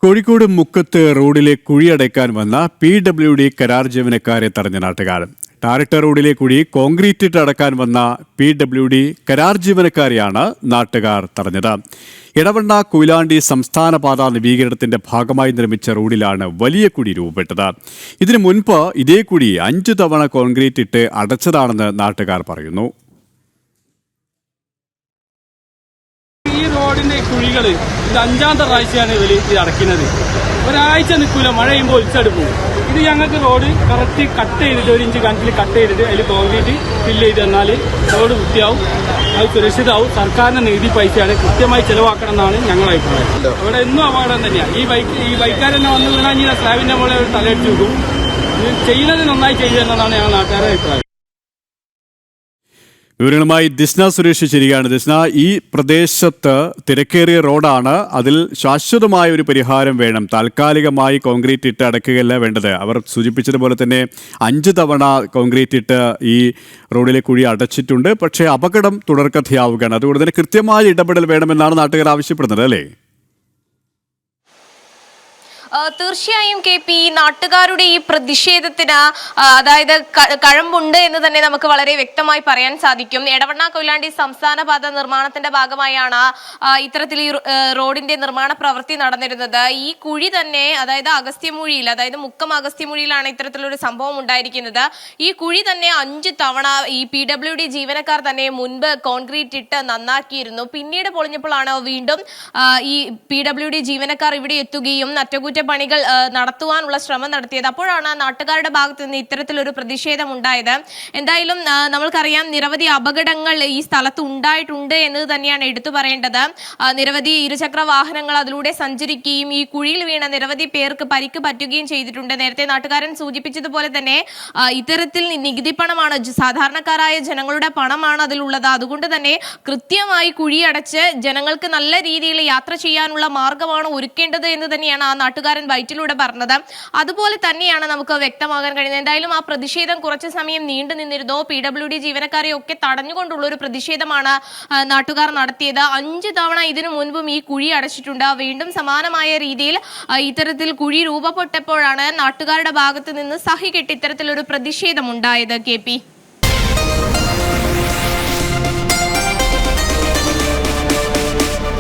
കോഴിക്കോട് മുക്കത്ത് റോഡിലെ കുഴിയടയ്ക്കാൻ വന്ന PWD കരാർ ജീവനക്കാരെ തടഞ്ഞ നാട്ടുകാർ. ടാറിട്ട റോഡിലെ കുഴി കോൺക്രീറ്റിട്ട് അടക്കാൻ വന്ന PWD കരാർ ജീവനക്കാരെയാണ് നാട്ടുകാർ തടഞ്ഞത്. എടവണ്ണ കൊയിലാണ്ടി സംസ്ഥാന പാത നവീകരണത്തിന്റെ ഭാഗമായി നിർമ്മിച്ച റോഡിലാണ് വലിയ കുഴി രൂപപ്പെട്ടത്. ഇതിനു മുൻപ് ഇതേ കുഴി 5 തവണ കോൺക്രീറ്റ് ഇട്ട് അടച്ചതാണെന്ന് നാട്ടുകാർ പറയുന്നു. ഈ റോഡിന്റെ കുഴികൾ ഇത് 5ാമത്തെ പ്രാവശ്യമാണ് ഇവർ ഇത് അടയ്ക്കുന്നത്. ഒരാഴ്ച നിൽക്കില്ല, മഴ ചെയ്യുമ്പോൾ ഒലിച്ചെടുക്കും. ഇത് ഞങ്ങൾക്ക് റോഡ് കറക്റ്റ് കട്ട് ചെയ്തിട്ട് 1 ഇഞ്ച് കണക്കിൽ കട്ട് ചെയ്തിട്ട് അതിൽ കോൺക്രീറ്റ് ഫില്ല് ചെയ്ത് തന്നാൽ റോഡ് വൃത്തിയാവും, അത് സുരക്ഷിതമാവും. സർക്കാരിന്റെ നികുതി പൈസയാണ് കൃത്യമായി ചെലവാക്കണം എന്നാണ് ഞങ്ങളുടെ അഭിപ്രായം. ഇവിടെ എന്നും അപകടം തന്നെയാണ്. ഈ ബൈക്കാരെന്നെ വന്ന് വീണാൽ സ്ലാബിന്റെ മുകളിൽ തലയടിച്ച് വെക്കും. ഇത് ചെയ്യുന്നത് നന്നായി ചെയ്തു തന്നതാണ് ഞങ്ങൾ നാട്ടുകാരുടെ അഭിപ്രായം. വിവരങ്ങളുമായി ദിസ്ന സുരേഷ് ചേരുകയാണ്. ദിസ്ന, ഈ പ്രദേശത്ത് തിരക്കേറിയ റോഡാണ്, അതിൽ ശാശ്വതമായ ഒരു പരിഹാരം വേണം. താൽക്കാലികമായി കോൺക്രീറ്റ് ഇട്ട് അടയ്ക്കുകയല്ല വേണ്ടത്. അവർ സൂചിപ്പിച്ചതുപോലെ തന്നെ 5 തവണ കോൺക്രീറ്റ് ഇട്ട് ഈ റോഡിലെ കുഴി അടച്ചിട്ടുണ്ട്. പക്ഷേ അപകടം തുടർക്കഥയാവുകയാണ്. അതുകൊണ്ട് തന്നെ കൃത്യമായ ഇടപെടൽ വേണമെന്നാണ് നാട്ടുകാർ ആവശ്യപ്പെടുന്നത്, അല്ലേ? തീർച്ചയായും KP, നാട്ടുകാരുടെ ഈ പ്രതിഷേധത്തിന് അതായത് കഴമ്പുണ്ട് എന്ന് തന്നെ നമുക്ക് വളരെ വ്യക്തമായി പറയാൻ സാധിക്കും. എടവണ്ണ കൊയിലാണ്ടി സംസ്ഥാന പാത നിർമ്മാണത്തിന്റെ ഭാഗമായാണ് ഇത്തരത്തിൽ ഈ റോഡിന്റെ നിർമ്മാണ പ്രവൃത്തി നടന്നിരുന്നത്. ഈ കുഴി തന്നെ, അതായത് അഗസ്ത്യമൂഴിയിൽ, അതായത് മുക്കം അഗസ്ത്യമൂഴിയിലാണ് ഇത്തരത്തിലൊരു സംഭവം ഉണ്ടായിരിക്കുന്നത്. ഈ കുഴി തന്നെ 5 തവണ ഈ PWD ജീവനക്കാർ തന്നെ മുൻപ് കോൺക്രീറ്റ് ഇട്ട് നന്നാക്കിയിരുന്നു. പിന്നീട് പൊളിഞ്ഞപ്പോഴാണ് വീണ്ടും ഈ PWD ജീവനക്കാർ ഇവിടെ എത്തുകയും അറ്റകുറ്റ പണികൾ നടത്തുവാനുള്ള ശ്രമം നടത്തിയത്. അപ്പോഴാണ് നാട്ടുകാരുടെ ഭാഗത്ത് നിന്ന് ഇത്തരത്തിലൊരു പ്രതിഷേധം ഉണ്ടായത്. എന്തായാലും നമ്മൾക്കറിയാം, നിരവധി അപകടങ്ങൾ ഈ സ്ഥലത്ത് ഉണ്ടായിട്ടുണ്ട് എന്നത് തന്നെയാണ് എടുത്തു പറയേണ്ടത്. നിരവധി ഇരുചക്ര വാഹനങ്ങൾ അതിലൂടെ സഞ്ചരിക്കുകയും ഈ കുഴിയിൽ വീണ നിരവധി പേർക്ക് പരിക്ക് പറ്റുകയും ചെയ്തിട്ടുണ്ട്. നേരത്തെ നാട്ടുകാരൻ സൂചിപ്പിച്ചതുപോലെ തന്നെ ഇത്തരത്തിൽ നികുതി പണമാണ്, സാധാരണക്കാരായ ജനങ്ങളുടെ പണമാണ് അതിലുള്ളത്. അതുകൊണ്ട് തന്നെ കൃത്യമായി കുഴിയടച്ച് ജനങ്ങൾക്ക് നല്ല രീതിയിൽ യാത്ര ചെയ്യാനുള്ള മാർഗമാണ് ഒരുക്കേണ്ടത് എന്ന് തന്നെയാണ് ആ നാട്ടുകാരൻ വൈറ്റിലൂടെ പറഞ്ഞത്. അതുപോലെ തന്നെയാണ് നമുക്ക് വ്യക്തമാകാൻ കഴിയുന്നത്. എന്തായാലും ആ പ്രതിഷേധം കുറച്ചു സമയം നീണ്ടു നിന്നിരുന്നു. PWD ജീവനക്കാരെ ഒക്കെ തടഞ്ഞുകൊണ്ടുള്ള ഒരു പ്രതിഷേധമാണ് നാട്ടുകാർ നടത്തിയത്. 5 തവണ ഇതിനു മുൻപും ഈ കുഴി അടച്ചിട്ടുണ്ട്. വീണ്ടും സമാനമായ രീതിയിൽ ഇത്തരത്തിൽ കുഴി രൂപപ്പെട്ടപ്പോഴാണ് നാട്ടുകാരുടെ ഭാഗത്ത് നിന്ന് സഹികെട്ട് ഇത്തരത്തിലൊരു പ്രതിഷേധം ഉണ്ടായത്. KP.